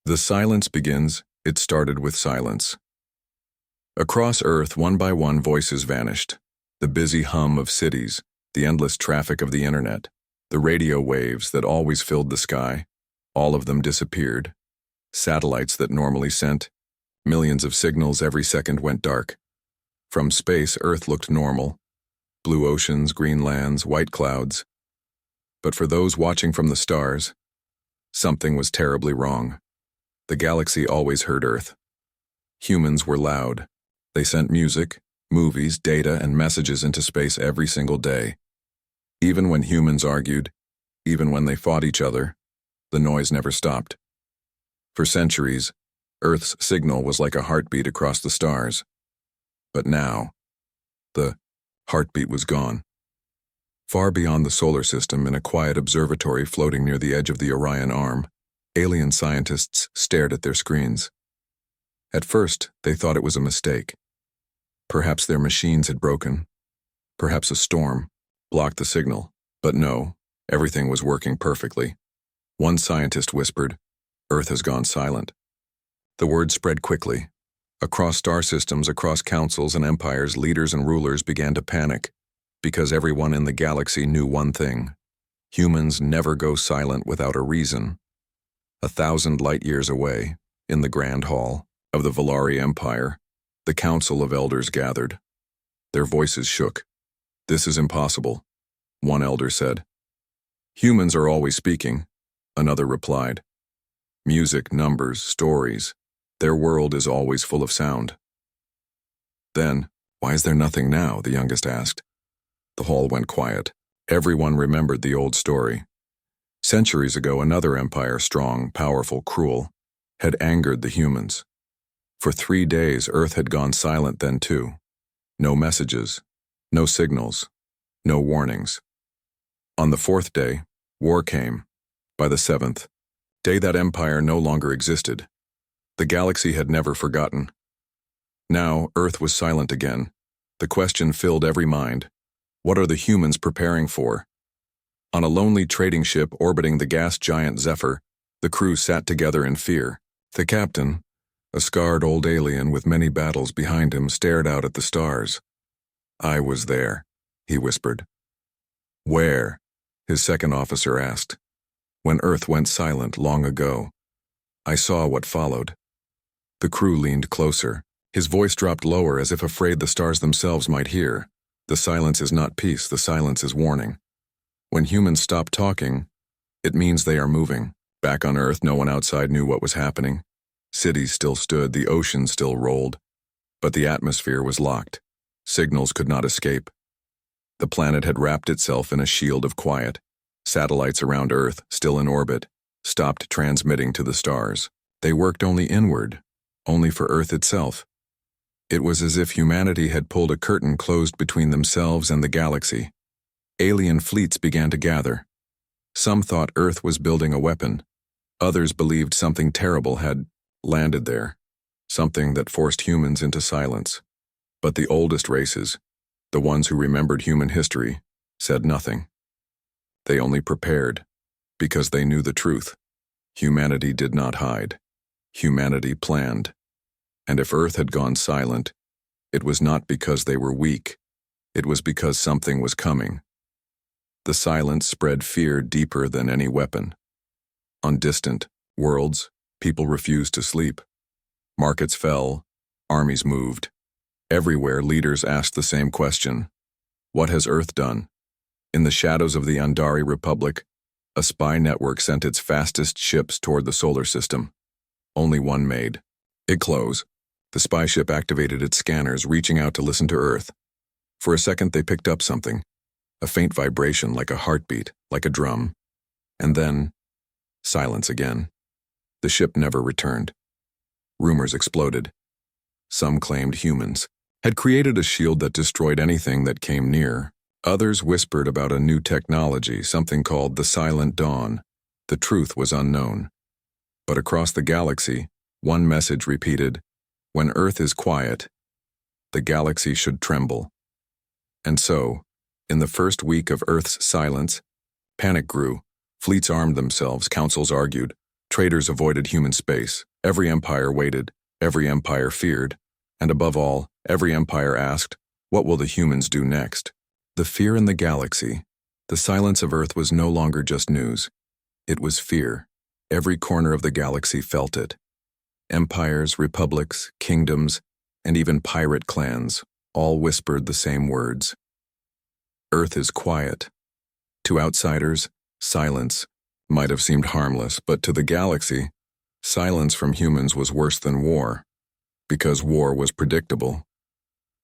The silence begins. It started with silence. Across Earth, one by one, voices vanished. The busy hum of cities, the endless traffic of the internet, the radio waves that always filled the sky, all of them disappeared. Satellites that normally sent millions of signals every second went dark. From space, Earth looked normal. Blue oceans, green lands, white clouds. But for those watching from the stars, something was terribly wrong. The galaxy always heard Earth. Humans were loud. They sent music, movies, data, and messages into space every single day. Even when humans argued, even when they fought each other, the noise never stopped. For centuries, Earth's signal was like a heartbeat across the stars. But now, the heartbeat was gone. Far beyond the solar system, in a quiet observatory floating near the edge of the Orion Arm, alien scientists stared at their screens. At first, they thought it was a mistake. Perhaps their machines had broken. Perhaps a storm blocked the signal. But no, everything was working perfectly. One scientist whispered, "Earth has gone silent." The word spread quickly. Across star systems, across councils and empires, leaders and rulers began to panic, because everyone in the galaxy knew one thing: humans never go silent without a reason. 1,000 light-years away, in the Grand Hall of the Valari Empire, the Council of Elders gathered. Their voices shook. "This is impossible," one elder said. "Humans are always speaking," another replied. "Music, numbers, stories. Their world is always full of sound." Then, "Why is there nothing now?" the youngest asked. The hall went quiet. Everyone remembered the old story. Centuries ago, another empire, strong, powerful, cruel, had angered the humans. For 3 days, Earth had gone silent then too. No messages, no signals, no warnings. On the 4th day, war came. By the 7th day, that empire no longer existed. The galaxy had never forgotten. Now, Earth was silent again. The question filled every mind: what are the humans preparing for? On a lonely trading ship orbiting the gas giant Zephyr, the crew sat together in fear. The captain, a scarred old alien with many battles behind him, stared out at the stars. "I was there," he whispered. "Where?" his second officer asked. "When Earth went silent long ago. I saw what followed." The crew leaned closer. His voice dropped lower, as if afraid the stars themselves might hear. "The silence is not peace, the silence is warning. When humans stop talking, it means they are moving." Back on Earth, no one outside knew what was happening. Cities still stood, the ocean still rolled, but the atmosphere was locked. Signals could not escape. The planet had wrapped itself in a shield of quiet. Satellites around Earth, still in orbit, stopped transmitting to the stars. They worked only inward, only for Earth itself. It was as if humanity had pulled a curtain closed between themselves and the galaxy. Alien fleets began to gather. Some thought Earth was building a weapon. Others believed something terrible had landed there, something that forced humans into silence. But the oldest races, the ones who remembered human history, said nothing. They only prepared, because they knew the truth. Humanity did not hide. Humanity planned. And if Earth had gone silent, it was not because they were weak. It was because something was coming. The silence spread fear deeper than any weapon. On distant worlds, people refused to sleep. Markets fell, armies moved. Everywhere, leaders asked the same question: what has Earth done? In the shadows of the Andari Republic, a spy network sent its fastest ships toward the solar system. Only one made. It closed. The spy ship activated its scanners, reaching out to listen to Earth. For a second, they picked up something. A faint vibration, like a heartbeat, like a drum. And then, silence again. The ship never returned. Rumors exploded. Some claimed humans had created a shield that destroyed anything that came near. Others whispered about a new technology, something called the Silent Dawn. The truth was unknown. But across the galaxy, one message repeated: when Earth is quiet, the galaxy should tremble. And so, in the first week of Earth's silence, panic grew. Fleets armed themselves, councils argued, Traders avoided human space. Every empire waited. Every empire feared. And above all, every empire asked, what will the humans do next? The fear in the galaxy. The silence of Earth was no longer just news. It was fear. Every corner of the galaxy felt it. Empires, republics, kingdoms, and even pirate clans all whispered the same words. Earth is quiet. To outsiders, silence might have seemed harmless, but to the galaxy, silence from humans was worse than war, because war was predictable.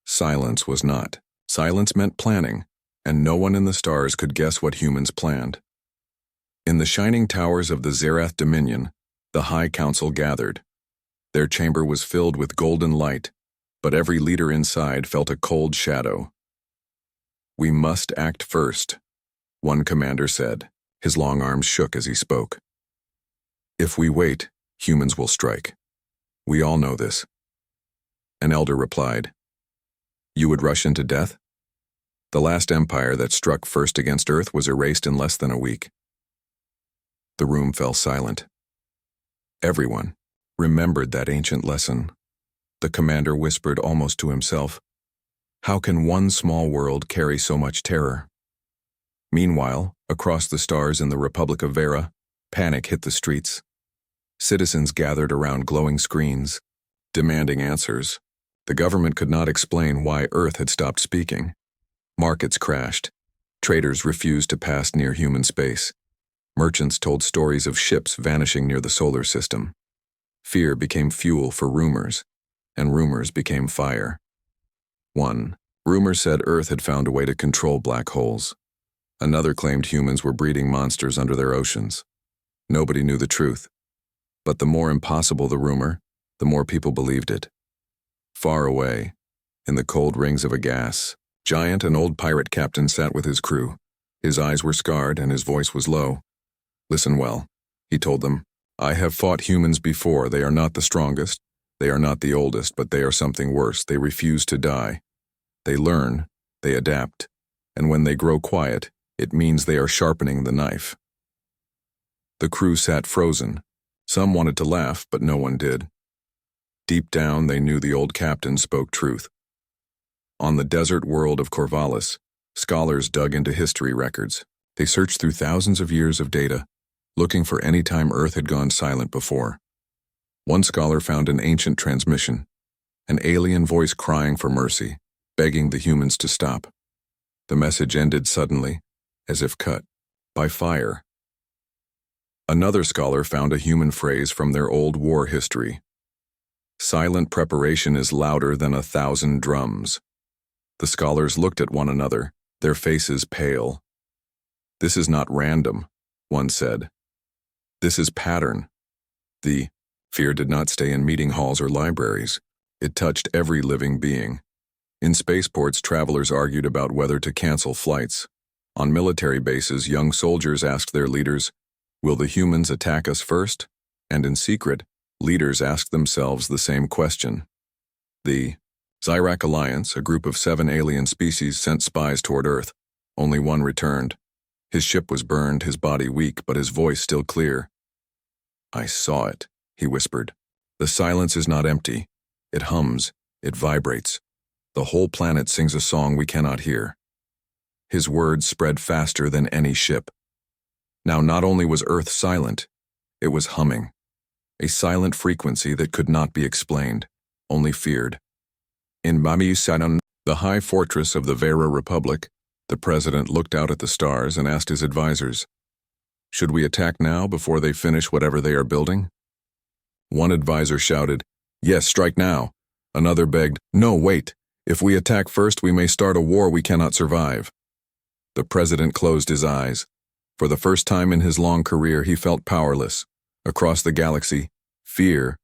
Silence was not. Silence meant planning, and no one in the stars could guess what humans planned. In the shining towers of the Zerath Dominion, the High Council gathered. Their chamber was filled with golden light, but every leader inside felt a cold shadow. We must act first, one commander said. His long arms shook as he spoke. If we wait, humans will strike. We all know this. An elder replied. You would rush into death? The last empire that struck first against Earth was erased in less than a week. The room fell silent. Everyone remembered that ancient lesson. The commander whispered almost to himself, how can one small world carry so much terror? Meanwhile, across the stars in the Republic of Vera, panic hit the streets. Citizens gathered around glowing screens, demanding answers. The government could not explain why Earth had stopped speaking. Markets crashed. Traders refused to pass near human space. Merchants told stories of ships vanishing near the solar system. Fear became fuel for rumors, and rumors became fire. 1. Rumors said Earth had found a way to control black holes. Another claimed humans were breeding monsters under their oceans. Nobody knew the truth. But the more impossible the rumor, the more people believed it. Far away, in the cold rings of a gas, giant and old pirate captain sat with his crew. His eyes were scarred and his voice was low. Listen well, he told them. I have fought humans before. They are not the strongest. They are not the oldest, but they are something worse. They refuse to die. They learn, they adapt, and when they grow quiet, it means they are sharpening the knife. The crew sat frozen. Some wanted to laugh, but no one did. Deep down, they knew the old captain spoke truth. On the desert world of Corvallis, scholars dug into history records. They searched through thousands of years of data, looking for any time Earth had gone silent before. One scholar found an ancient transmission, an alien voice crying for mercy, begging the humans to stop. The message ended suddenly, as if cut by fire. Another scholar found a human phrase from their old war history. Silent preparation is louder than 1,000 drums. The scholars looked at one another, their faces pale. This is not random, one said. This is pattern. The fear did not stay in meeting halls or libraries. It touched every living being. In spaceports, travelers argued about whether to cancel flights. On military bases, young soldiers asked their leaders, will the humans attack us first? And in secret, leaders asked themselves the same question. The Zyrak Alliance, a group of 7 alien species, sent spies toward Earth. Only one returned. His ship was burned, his body weak, but his voice still clear. I saw it, he whispered. The silence is not empty. It hums, it vibrates. The whole planet sings a song we cannot hear. His words spread faster than any ship. Now not only was Earth silent, it was humming. A silent frequency that could not be explained, only feared. In Bamiusadon, the high fortress of the Vera Republic, the president looked out at the stars and asked his advisors, should we attack now before they finish whatever they are building? One advisor shouted, yes, strike now. Another begged, no, wait. If we attack first, we may start a war we cannot survive. The president closed his eyes. For the first time in his long career, he felt powerless. Across the galaxy, fear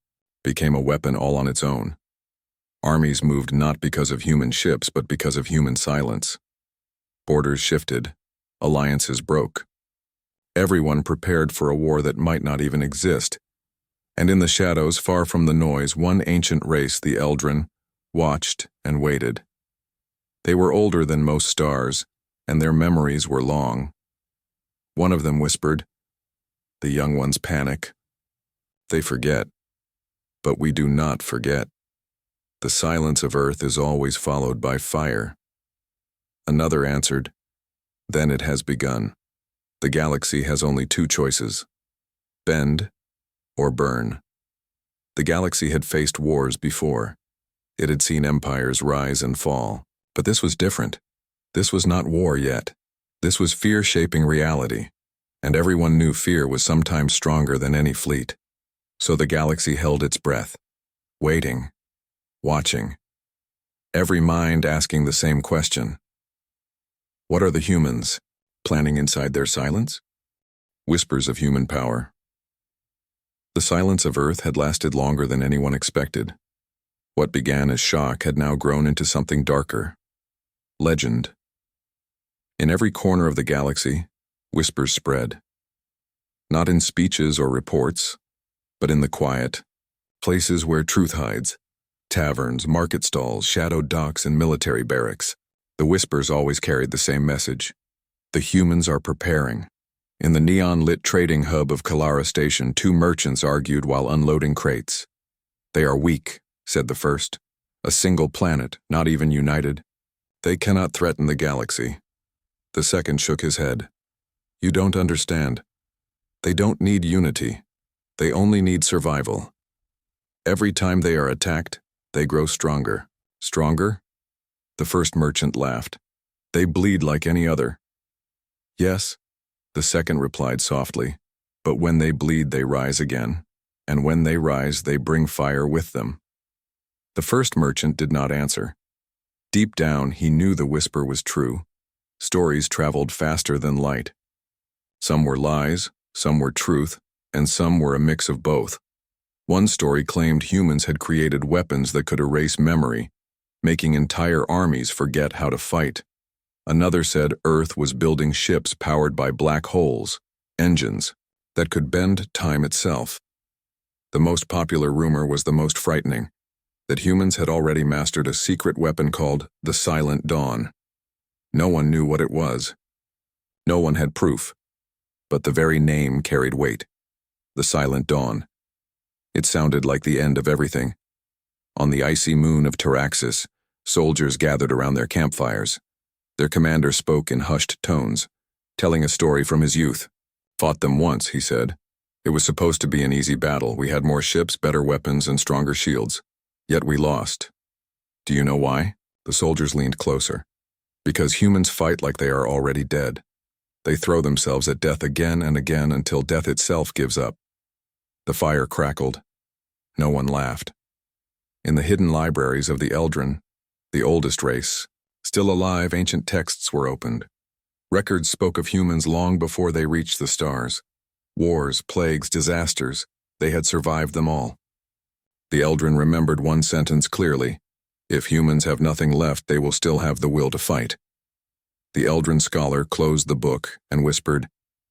became a weapon all on its own. Armies moved not because of human ships, but because of human silence. Borders shifted. Alliances broke. Everyone prepared for a war that might not even exist. And in the shadows, far from the noise, one ancient race, the Eldrin, watched and waited. They were older than most stars, and their memories were long. One of them whispered. The young ones panic. They forget. But we do not forget. The silence of Earth is always followed by fire. Another answered, then it has begun. The galaxy has only two choices: bend or burn. The galaxy had faced wars before. It had seen empires rise and fall. But this was different. This was not war yet. This was fear shaping reality. And everyone knew fear was sometimes stronger than any fleet. So the galaxy held its breath, waiting, watching. Every mind asking the same question. What are the humans planning inside their silence? Whispers of human power. The silence of Earth had lasted longer than anyone expected. What began as shock had now grown into something darker. Legend. In every corner of the galaxy, whispers spread. Not in speeches or reports, but in the quiet, places where truth hides. Taverns, market stalls, shadowed docks, and military barracks. The whispers always carried the same message. The humans are preparing. In the neon-lit trading hub of Kalara Station, two merchants argued while unloading crates. They are weak, said the first. A single planet, not even united. They cannot threaten the galaxy. The second shook his head. You don't understand. They don't need unity. They only need survival. Every time they are attacked, they grow stronger. Stronger? The first merchant laughed. They bleed like any other. Yes, the second replied softly, but when they bleed they rise again, and when they rise they bring fire with them. The first merchant did not answer. Deep down he knew the whisper was true. Stories traveled faster than light. Some were lies, some were truth, and some were a mix of both. One story claimed humans had created weapons that could erase memory, making entire armies forget how to fight. Another said Earth was building ships powered by black holes, engines, that could bend time itself. The most popular rumor was the most frightening, that humans had already mastered a secret weapon called the Silent Dawn. No one knew what it was. No one had proof, but the very name carried weight. The Silent Dawn. It sounded like the end of everything. On the icy moon of Terraxis, soldiers gathered around their campfires. Their commander spoke in hushed tones, telling a story from his youth. Fought them once, he said. It was supposed to be an easy battle. We had more ships, better weapons, and stronger shields. Yet we lost. Do you know why? The soldiers leaned closer. Because humans fight like they are already dead. They throw themselves at death again and again until death itself gives up. The fire crackled. No one laughed. In the hidden libraries of the Eldrin, the oldest race, still alive, ancient texts were opened. Records spoke of humans long before they reached the stars. Wars, plagues, disasters, they had survived them all. The Eldrin remembered one sentence clearly. If humans have nothing left, they will still have the will to fight. The Eldrin scholar closed the book and whispered,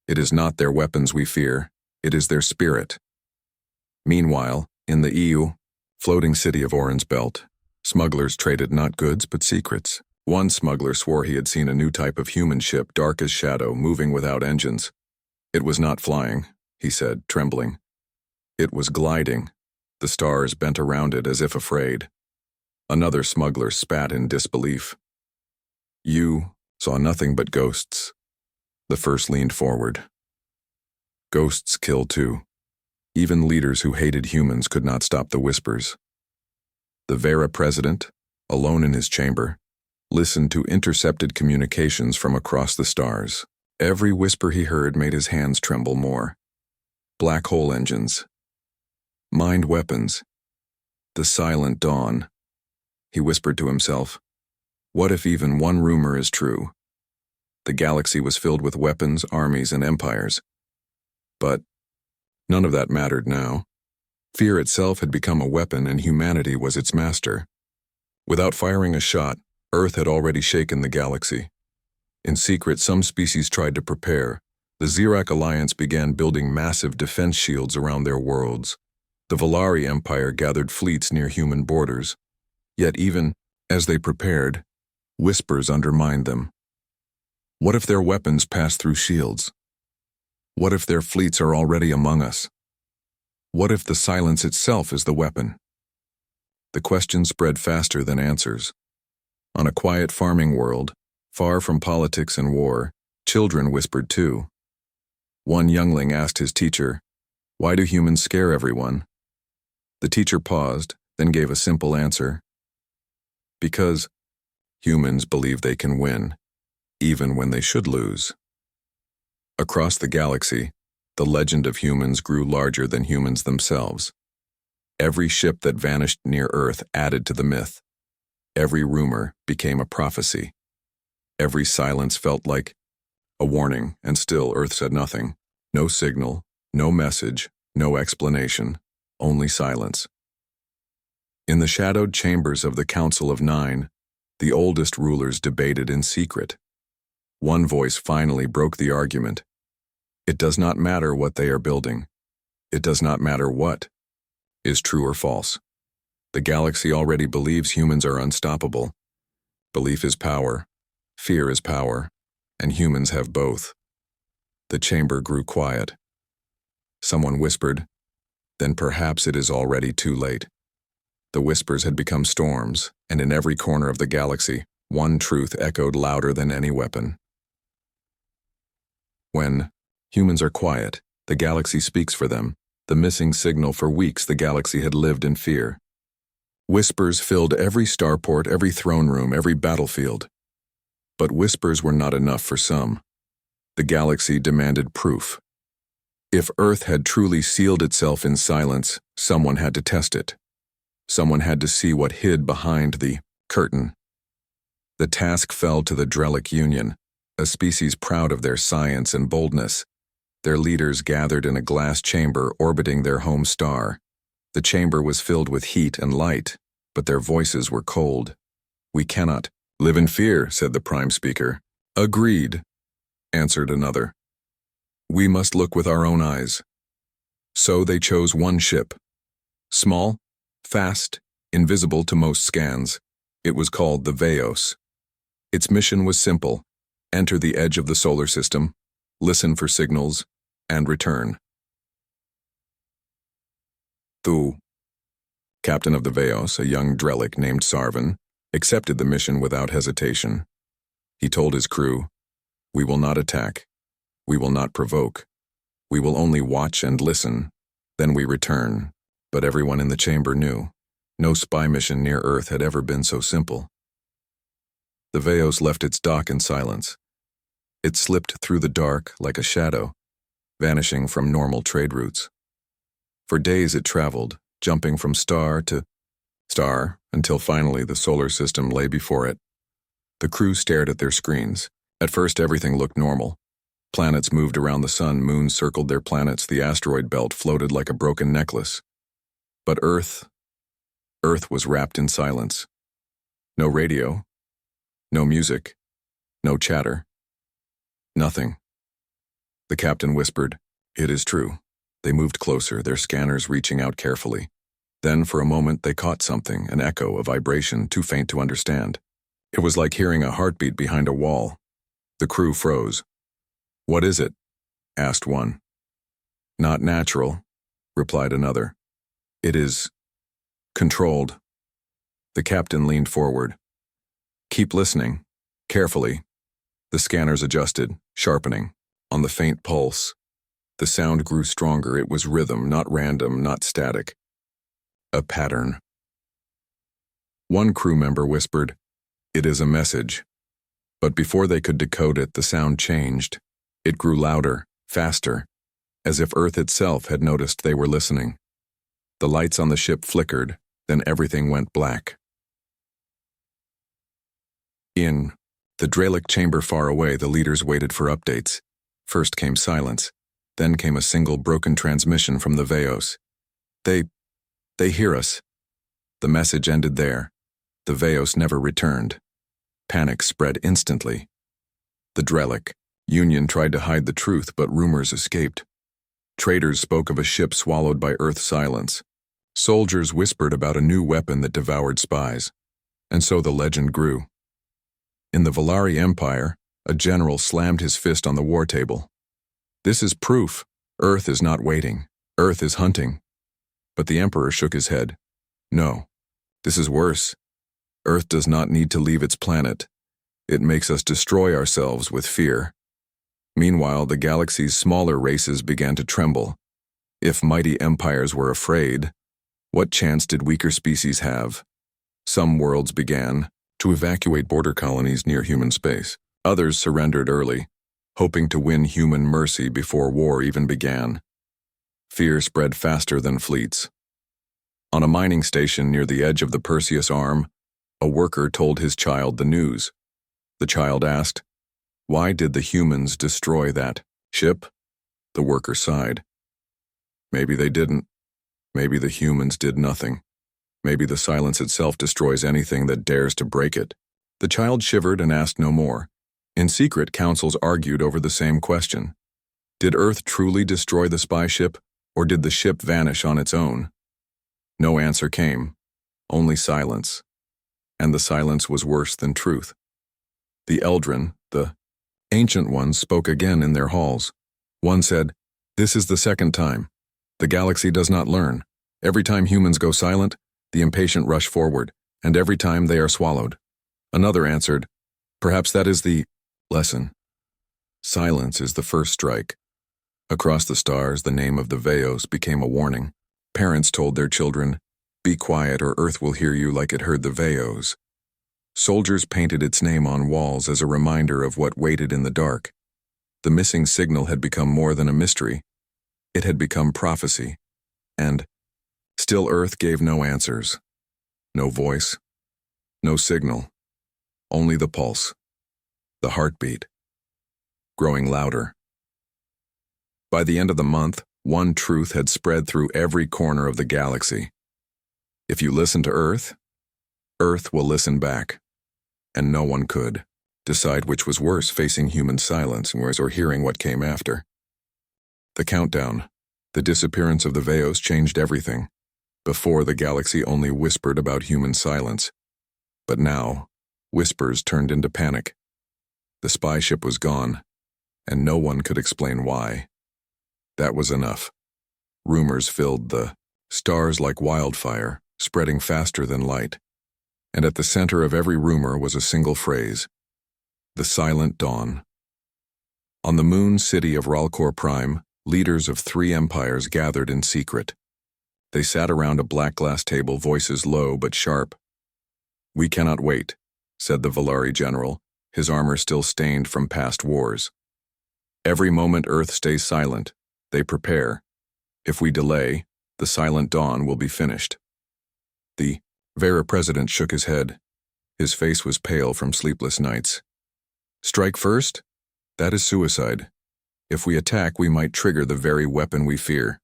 "It is not their weapons we fear, it is their spirit." Meanwhile, in the EU, floating city of Oran's Belt, smugglers traded not goods but secrets. One smuggler swore he had seen a new type of human ship, dark as shadow, moving without engines. It was not flying, he said, trembling. It was gliding. The stars bent around it as if afraid. Another smuggler spat in disbelief. You saw nothing but ghosts. The first leaned forward. Ghosts kill too. Even leaders who hated humans could not stop the whispers. The Vera president, alone in his chamber, listened to intercepted communications from across the stars. Every whisper he heard made his hands tremble more. Black hole engines. Mind weapons. The Silent Dawn. He whispered to himself, what if even one rumor is true? The galaxy was filled with weapons, armies, and empires. But none of that mattered now. Fear itself had become a weapon and humanity was its master. Without firing a shot, Earth had already shaken the galaxy. In secret, some species tried to prepare. The Xerak Alliance began building massive defense shields around their worlds. The Valari Empire gathered fleets near human borders. Yet even as they prepared, whispers undermined them. What if their weapons pass through shields? What if their fleets are already among us? What if the silence itself is the weapon? The question spread faster than answers. On a quiet farming world, far from politics and war, children whispered too. One youngling asked his teacher, "Why do humans scare everyone?" The teacher paused, then gave a simple answer. Because humans believe they can win, even when they should lose. Across the galaxy, the legend of humans grew larger than humans themselves. Every ship that vanished near Earth added to the myth. Every rumor became a prophecy. Every silence felt like a warning, and still Earth said nothing. No signal, no message, no explanation, only silence. In the shadowed chambers of the Council of Nine, the oldest rulers debated in secret. One voice finally broke the argument. It does not matter what they are building. It does not matter what is true or false. The galaxy already believes humans are unstoppable. Belief is power, fear is power, and humans have both. The chamber grew quiet. Someone whispered, "Then perhaps it is already too late." The whispers had become storms, and in every corner of the galaxy, one truth echoed louder than any weapon. When humans are quiet, the galaxy speaks for them. The missing signal for weeks the galaxy had lived in fear. Whispers filled every starport, every throne room, every battlefield. But whispers were not enough for some. The galaxy demanded proof. If Earth had truly sealed itself in silence, someone had to test it. Someone had to see what hid behind the curtain. The task fell to the Drellic Union, a species proud of their science and boldness. Their leaders gathered in a glass chamber orbiting their home star. The chamber was filled with heat and light, but their voices were cold. "We cannot live in fear," said the prime speaker. "Agreed," answered another. "We must look with our own eyes." So they chose one ship. Small, fast, invisible to most scans. It was called the Veos. Its mission was simple: enter the edge of the solar system, listen for signals, and return. Thu, captain of the Veos, a young Drellic named Sarvan, accepted the mission without hesitation. He told his crew, "We will not attack. We will not provoke. We will only watch and listen. Then we return." But everyone in the chamber knew. No spy mission near Earth had ever been so simple. The Veos left its dock in silence. It slipped through the dark like a shadow, vanishing from normal trade routes. For days it traveled, jumping from star to star, until finally the solar system lay before it. The crew stared at their screens. At first everything looked normal. Planets moved around the sun, moons circled their planets, the asteroid belt floated like a broken necklace. But Earth was wrapped in silence. No radio, no music, no chatter. Nothing. The captain whispered, "It is true." They moved closer, their scanners reaching out carefully. Then, for a moment, they caught something, an echo, a vibration too faint to understand. It was like hearing a heartbeat behind a wall. The crew froze. "What is it?" asked one. "Not natural," replied another. "It is controlled." The captain leaned forward. "Keep listening, carefully." The scanners adjusted, sharpening, on the faint pulse. The sound grew stronger. It was rhythm, not random, not static. A pattern. One crew member whispered, "It is a message." But before they could decode it, the sound changed. It grew louder, faster, as if Earth itself had noticed they were listening. The lights on the ship flickered, then everything went black. In the Drellic chamber far away, the leaders waited for updates. First came silence. Then came a single broken transmission from the Veos. They hear us." The message ended there. The Veos never returned. Panic spread instantly. The Drellic Union tried to hide the truth, but rumors escaped. Traders spoke of a ship swallowed by Earth's silence. Soldiers whispered about a new weapon that devoured spies. And so the legend grew. In the Valari Empire, a general slammed his fist on the war table. "This is proof. Earth is not waiting. Earth is hunting. But the Emperor shook his head. No, this is worse. Earth does not need to leave its planet. It makes us destroy ourselves with fear. Meanwhile, the galaxy's smaller races began to tremble. If mighty empires were afraid, what chance did weaker species have? Some worlds began to evacuate border colonies near human space. Others surrendered early, hoping to win human mercy before war even began. Fear spread faster than fleets. On a mining station near the edge of the Perseus Arm, a worker told his child the news. The child asked, "Why did the humans destroy that ship?" The worker sighed. Maybe they didn't. Maybe the humans did nothing. Maybe the silence itself destroys anything that dares to break it. The child shivered and asked no more. In secret, councils argued over the same question. Did Earth truly destroy the spy ship, or did the ship vanish on its own? No answer came, only silence. And the silence was worse than truth. The Eldrin, the ancient ones, spoke again in their halls. One said, "This is the second time. The galaxy does not learn. Every time humans go silent, the impatient rush forward, and every time they are swallowed." Another answered, "Perhaps that is the lesson. Silence is the first strike." Across the stars, the name of the Veos became a warning. Parents told their children, "Be quiet or Earth will hear you like it heard the Veos." Soldiers painted its name on walls as a reminder of what waited in the dark. The missing signal had become more than a mystery. It had become prophecy. And still Earth gave no answers. No voice. No signal. Only the pulse. The heartbeat. Growing louder. By the end of the month, one truth had spread through every corner of the galaxy. If you listen to Earth, Earth will listen back. And no one could decide which was worse, facing human silence or hearing what came after. The countdown, the disappearance of the Veos changed everything. Before, the galaxy only whispered about human silence. But now, whispers turned into panic. The spy ship was gone, and no one could explain why. That was enough. Rumors filled the stars like wildfire, spreading faster than light. And at the center of every rumor was a single phrase: the silent dawn. On the moon city of Ralcor Prime, leaders of 3 empires gathered in secret. They sat around a black glass table, voices low but sharp. "We cannot wait," said the Valari general, his armor still stained from past wars. "Every moment Earth stays silent, they prepare. If we delay, the silent dawn will be finished." The Vera president shook his head. His face was pale from sleepless nights. "Strike first? That is suicide. If we attack, we might trigger the very weapon we fear."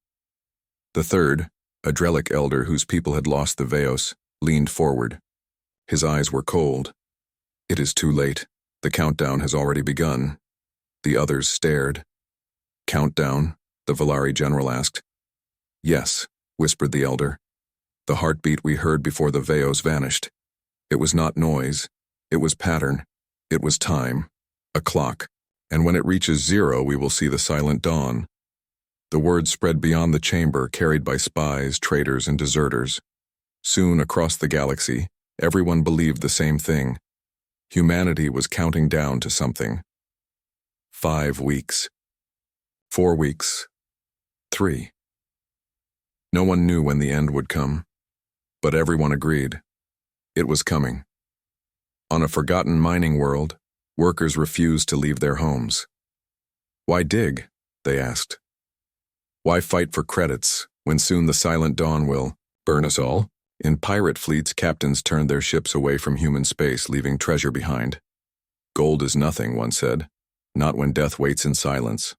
The third, a Drelic elder whose people had lost the Veos, leaned forward. His eyes were cold. "It is too late. The countdown has already begun." The others stared. "Countdown?" the Valari general asked. "Yes," whispered the elder. "The heartbeat we heard before the Veos vanished. It was not noise. It was pattern. It was time. A clock. And when it reaches 0, we will see the silent dawn." The word spread beyond the chamber, carried by spies, traitors, and deserters. Soon, across the galaxy, everyone believed the same thing. Humanity was counting down to something. 5 weeks. 4 weeks. 3. No one knew when the end would come. But everyone agreed. It was coming. On a forgotten mining world, workers refused to leave their homes. "Why dig?" they asked. "Why fight for credits when soon the silent dawn will burn us all?" In pirate fleets, captains turned their ships away from human space, leaving treasure behind. "Gold is nothing," one said, "not when death waits in silence."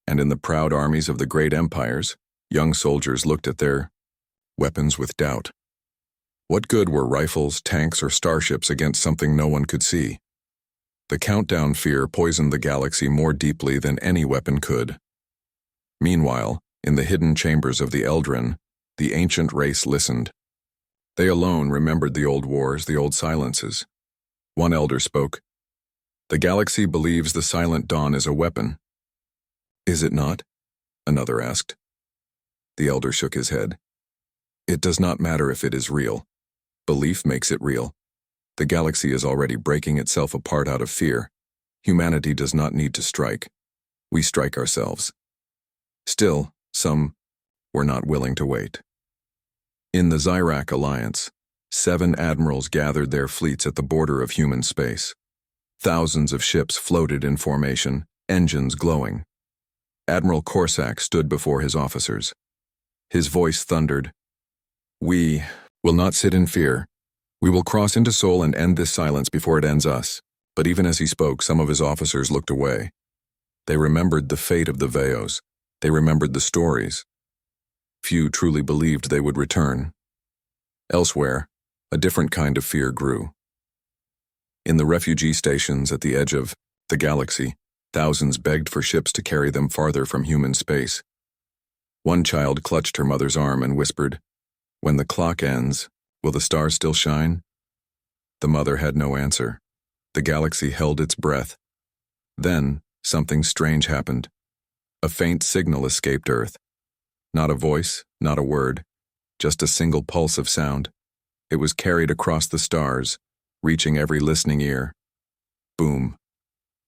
And in the proud armies of the great empires, young soldiers looked at their weapons with doubt. What good were rifles, tanks, or starships against something no one could see? The countdown fear poisoned the galaxy more deeply than any weapon could. Meanwhile, in the hidden chambers of the Eldrin, the ancient race listened. They alone remembered the old wars, the old silences. One elder spoke. "The galaxy believes the silent dawn is a weapon." "Is it not?" another asked. The elder shook his head. It does not matter if it is real. Belief makes it real. The galaxy is already breaking itself apart out of fear. Humanity does not need to strike. We strike ourselves. Still, some were not willing to wait. In the Zyrak Alliance, 7 admirals gathered their fleets at the border of human space. Thousands of ships floated in formation, engines glowing. Admiral Corsac stood before his officers. His voice thundered, "We will not sit in fear. We will cross into Sol and end this silence before it ends us." But even as he spoke, some of his officers looked away. They remembered the fate of the Veos. They remembered the stories. Few truly believed they would return. Elsewhere, a different kind of fear grew. In the refugee stations at the edge of the galaxy, thousands begged for ships to carry them farther from human space. One child clutched her mother's arm and whispered, "When the clock ends, will the stars still shine?" The mother had no answer. The galaxy held its breath. Then, something strange happened. A faint signal escaped Earth. Not a voice, not a word, just a single pulse of sound. It was carried across the stars, reaching every listening ear. Boom.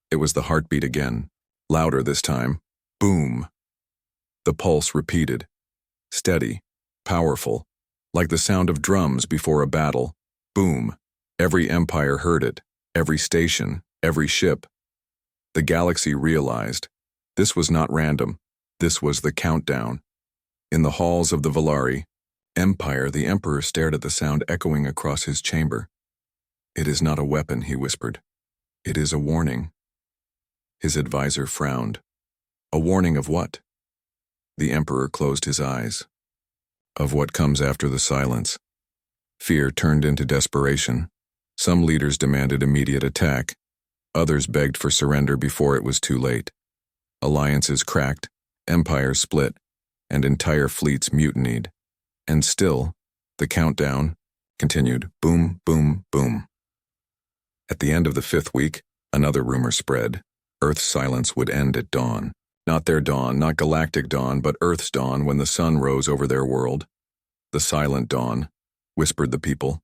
It was the heartbeat again, louder this time. Boom. The pulse repeated, steady, powerful, like the sound of drums before a battle. Boom. Every empire heard it, every station, every ship. The galaxy realized this was not random. This was the countdown. In the halls of the Valari Empire, the Emperor stared at the sound echoing across his chamber. "It is not a weapon," he whispered. "It is a warning." His advisor frowned. "A warning of what?" The Emperor closed his eyes. "Of what comes after the silence." Fear turned into desperation. Some leaders demanded immediate attack. Others begged for surrender before it was too late. Alliances cracked, empires split, and entire fleets mutinied. And still, the countdown continued. Boom, boom, boom. At the end of the 5th week, another rumor spread. Earth's silence would end at dawn. Not their dawn, not galactic dawn, but Earth's dawn when the sun rose over their world. The silent dawn, whispered the people.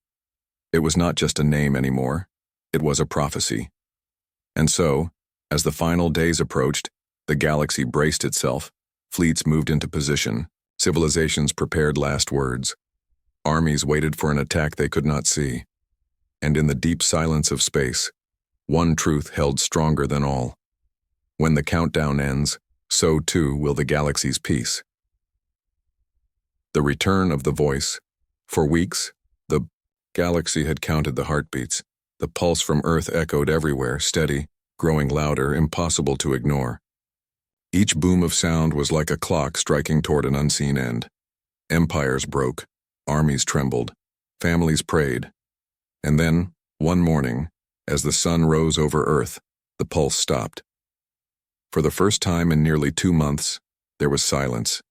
It was not just a name anymore. It was a prophecy. And so, as the final days approached, the galaxy braced itself. Fleets moved into position. Civilizations prepared last words. Armies waited for an attack they could not see. And in the deep silence of space, one truth held stronger than all. When the countdown ends, so too will the galaxy's peace. The return of the voice. For weeks, the galaxy had counted the heartbeats. The pulse from Earth echoed everywhere, steady, growing louder, impossible to ignore. Each boom of sound was like a clock striking toward an unseen end. Empires broke, armies trembled, families prayed. And then, one morning, as the sun rose over Earth, the pulse stopped. For the first time in nearly 2 months, there was silence.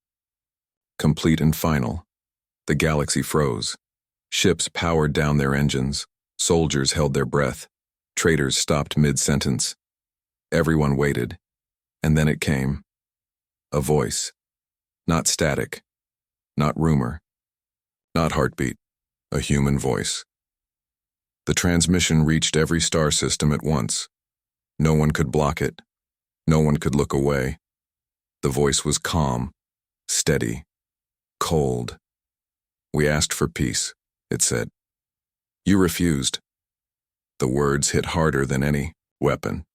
Complete and final. The galaxy froze. Ships powered down their engines. Soldiers held their breath. Traitors stopped mid-sentence. Everyone waited. And then it came. A voice. Not static. Not rumor. Not heartbeat. A human voice. The transmission reached every star system at once. No one could block it. No one could look away. The voice was calm, steady, cold. "We asked for peace," it said. "You refused." The words hit harder than any weapon.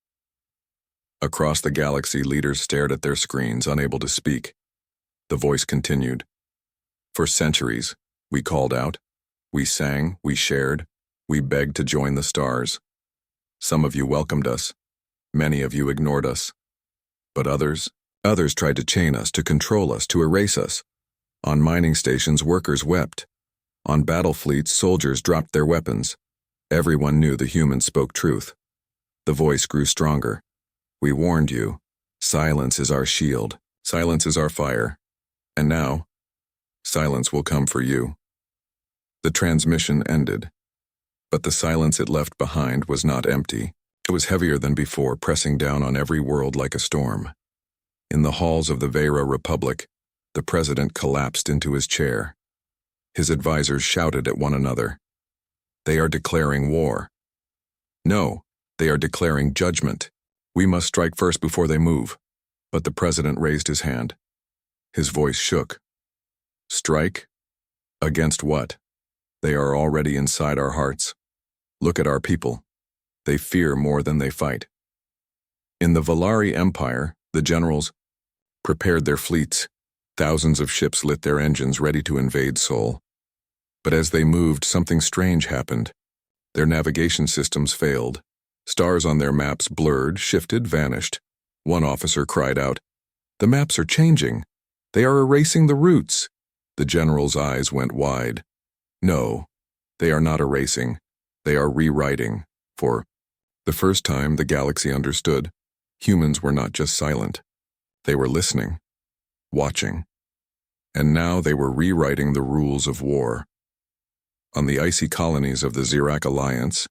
Across the galaxy, leaders stared at their screens, unable to speak. The voice continued. "For centuries, we called out. We sang, we shared, we begged to join the stars. Some of you welcomed us. Many of you ignored us. But others tried to chain us, to control us, to erase us. On mining stations, workers wept. On battle fleets, soldiers dropped their weapons. Everyone knew the humans spoke truth." The voice grew stronger. "We warned you. Silence is our shield. Silence is our fire. And now, silence will come for you." The transmission ended. But the silence it left behind was not empty. It was heavier than before, pressing down on every world like a storm. In the halls of the Vera Republic, The president collapsed into his chair. His advisors shouted at one another. They are declaring war. No, they are declaring judgment. We must strike first before they move. But the president raised his hand. His voice shook. Strike? Against what? They are already inside our hearts. Look at our people. They fear more than they fight. In the Valari Empire, the generals prepared their fleets. Thousands of ships lit their engines ready to invade Sol. But as they moved, something strange happened. Their navigation systems failed. Stars on their maps blurred, shifted, vanished. One officer cried out, "The maps are changing. They are erasing the routes." The general's eyes went wide. No, they are not erasing. They are rewriting. For the first time, the galaxy understood. Humans were not just silent. They were listening, watching. And now they were rewriting the rules of war. On the icy colonies of the Xerac Alliance,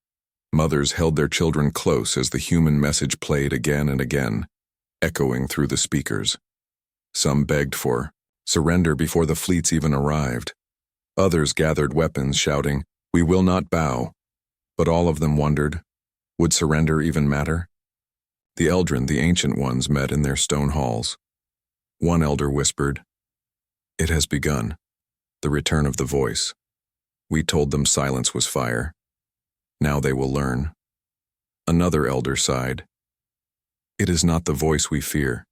mothers held their children close as the human message played again and again, echoing through the speakers. Some begged for surrender before the fleets even arrived. Others gathered weapons, shouting, "We will not bow." But all of them wondered, would surrender even matter? The Eldrin, the Ancient Ones, met in their stone halls. One elder whispered, "It has begun, the return of the voice. We told them silence was fire. Now they will learn." Another elder sighed, "It is not the voice we fear.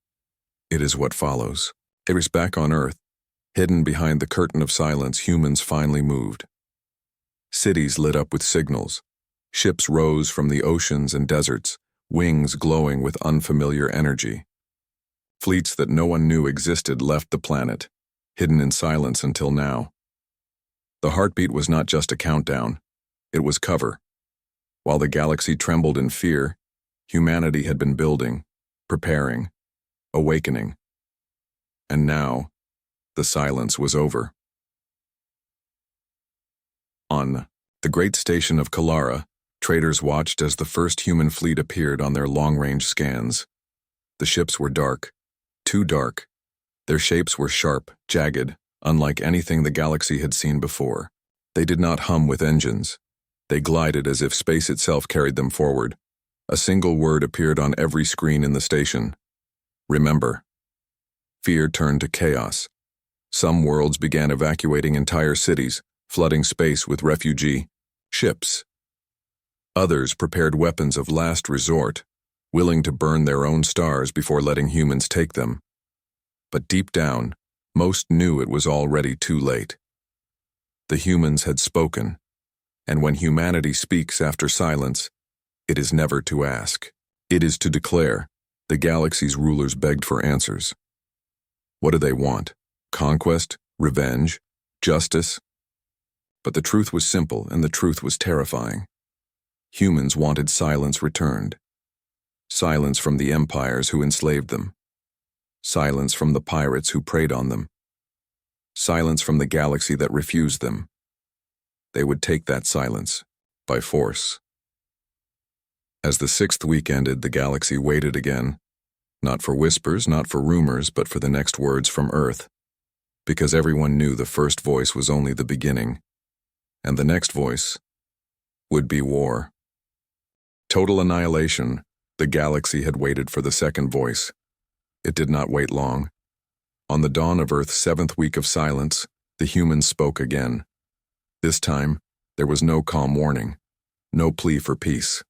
It is what follows." It was back on Earth. Hidden behind the curtain of silence, humans finally moved. Cities lit up with signals. Ships rose from the oceans and deserts, wings glowing with unfamiliar energy. Fleets that no one knew existed left the planet, hidden in silence until now. The heartbeat was not just a countdown, it was cover. While the galaxy trembled in fear, humanity had been building, preparing, awakening. And now, the silence was over. On the great station of Kalara, traders watched as the first human fleet appeared on their long-range scans. The ships were dark, too dark. Their shapes were sharp, jagged, unlike anything the galaxy had seen before. They did not hum with engines. They glided as if space itself carried them forward. A single word appeared on every screen in the station. Remember. Fear turned to chaos. Some worlds began evacuating entire cities, flooding space with refugee ships. Others prepared weapons of last resort, willing to burn their own stars before letting humans take them. But deep down, most knew it was already too late. The humans had spoken, and when humanity speaks after silence, it is never to ask. It is to declare. The galaxy's rulers begged for answers. What do they want? Conquest? Revenge? Justice? But the truth was simple, and the truth was terrifying. Humans wanted silence returned. Silence from the empires who enslaved them. Silence from the pirates who preyed on them. Silence from the galaxy that refused them. They would take that silence, by force. As the 6th week ended, the galaxy waited again. Not for whispers, not for rumors, but for the next words from Earth. Because everyone knew the first voice was only the beginning. And the next voice would be war. Total annihilation. The galaxy had waited for the second voice. It did not wait long. On the dawn of Earth's 7th week of silence, the humans spoke again. This time, there was no calm warning, no plea for peace.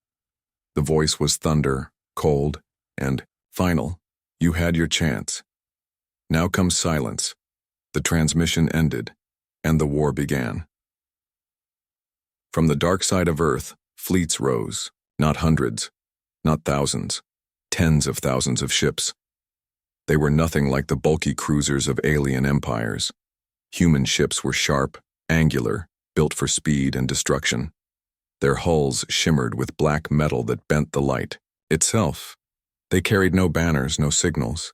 The voice was thunder, cold, and final. You had your chance. Now comes silence. The transmission ended, and the war began. From the dark side of Earth, fleets rose, not hundreds, not thousands, tens of thousands of ships. They were nothing like the bulky cruisers of alien empires. Human ships were sharp, angular, built for speed and destruction. Their hulls shimmered with black metal that bent the light itself. They carried no banners, no signals.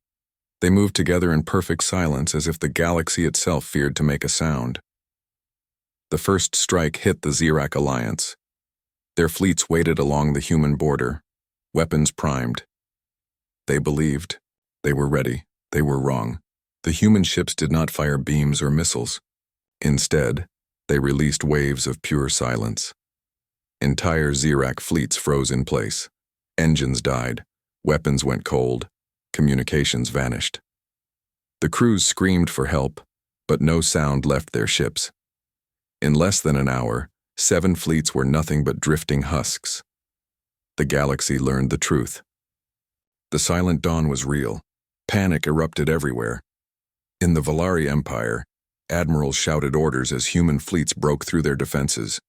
They moved together in perfect silence as if the galaxy itself feared to make a sound. The first strike hit the Xerac Alliance. Their fleets waited along the human border, weapons primed. They believed. They were ready. They were wrong. The human ships did not fire beams or missiles. Instead, they released waves of pure silence. Entire Xerac fleets froze in place. Engines died, weapons went cold, communications vanished. The crews screamed for help, but no sound left their ships. In less than an hour, 7 fleets were nothing but drifting husks. The galaxy learned the truth. The Silent Dawn was real. Panic erupted everywhere. In the Valari Empire, admirals shouted orders as human fleets broke through their defenses.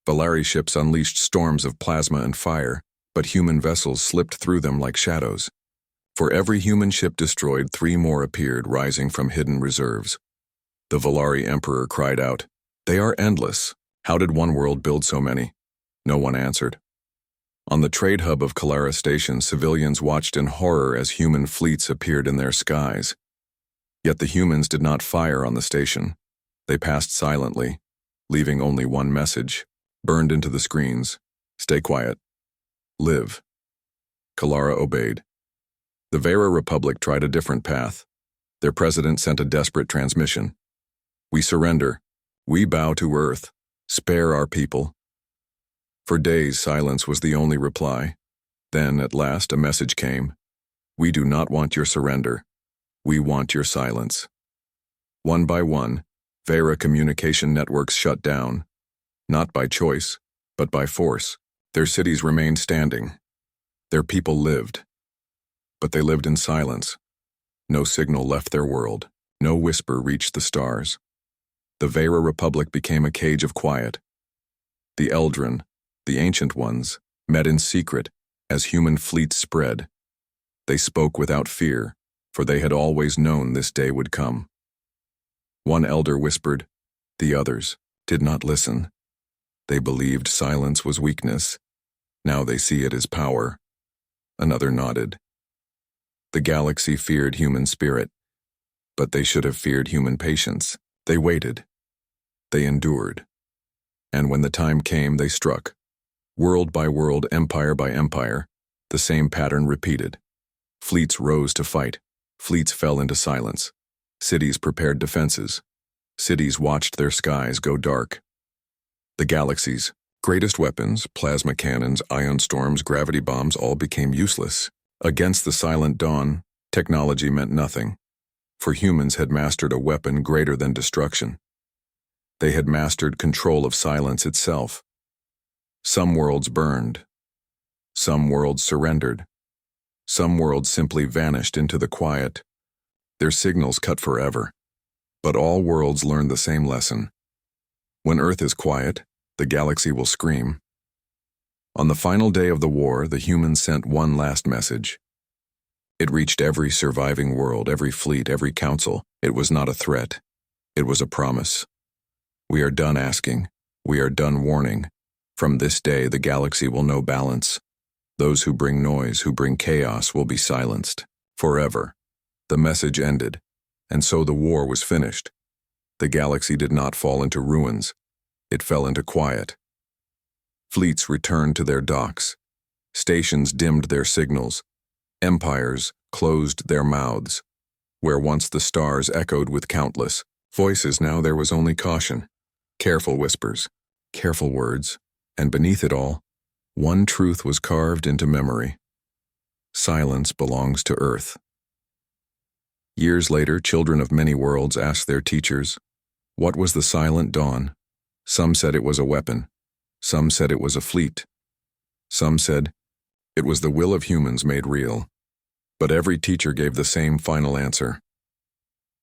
Valari ships unleashed storms of plasma and fire, but human vessels slipped through them like shadows. For every human ship destroyed, 3 more appeared, rising from hidden reserves. The Valari Emperor cried out, "They are endless. How did one world build so many?" No one answered. On the trade hub of Kalara Station, civilians watched in horror as human fleets appeared in their skies. Yet the humans did not fire on the station. They passed silently, leaving only one message, burned into the screens: "Stay quiet. Live." Kalara obeyed. The Vera Republic tried a different path. Their president sent a desperate transmission: "We surrender. We bow to Earth. Spare our people." For days, silence was the only reply. Then, at last, a message came: "We do not want your surrender. We want your silence." One by one, Vera communication networks shut down. Not by choice, but by force. Their cities remained standing. Their people lived. But they lived in silence. No signal left their world. No whisper reached the stars. The Vera Republic became a cage of quiet. The Eldrin, the Ancient Ones, met in secret as human fleets spread. They spoke without fear, for they had always known this day would come. One elder whispered. The others did not listen. They believed silence was weakness. Now they see it as power. Another nodded. The galaxy feared human spirit, but they should have feared human patience. They waited. They endured. And when the time came, they struck. World by world, empire by empire, the same pattern repeated. Fleets rose to fight. Fleets fell into silence. Cities prepared defenses. Cities watched their skies go dark. The galaxy's greatest weapons, plasma cannons, ion storms, gravity bombs, all became useless. Against the Silent Dawn, technology meant nothing, for humans had mastered a weapon greater than destruction. They had mastered control of silence itself. Some worlds burned. Some worlds surrendered. Some worlds simply vanished into the quiet, their signals cut forever. But all worlds learned the same lesson. When Earth is quiet, the galaxy will scream. On the final day of the war, the humans sent one last message. It reached every surviving world, every fleet, every council. It was not a threat. It was a promise. We are done asking. We are done warning. From this day, the galaxy will know balance. Those who bring noise, who bring chaos, will be silenced. Forever. The message ended, and so the war was finished. The galaxy did not fall into ruins. It fell into quiet. Fleets returned to their docks. Stations dimmed their signals. Empires closed their mouths. Where once the stars echoed with countless voices, now there was only caution. Careful whispers, careful words, and beneath it all, one truth was carved into memory. Silence belongs to Earth. Years later, children of many worlds asked their teachers, what was the Silent Dawn? Some said it was a weapon. Some said it was a fleet. Some said it was the will of humans made real. But every teacher gave the same final answer.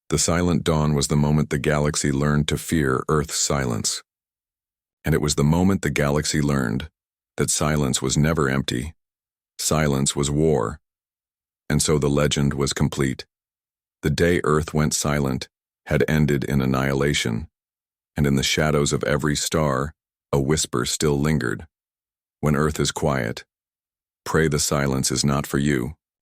The Silent Dawn was the moment the galaxy learned to fear Earth's silence. And it was the moment the galaxy learned that silence was never empty. Silence was war. And so the legend was complete. The day Earth went silent had ended in annihilation, and in the shadows of every star, a whisper still lingered. When Earth is quiet, pray the silence is not for you.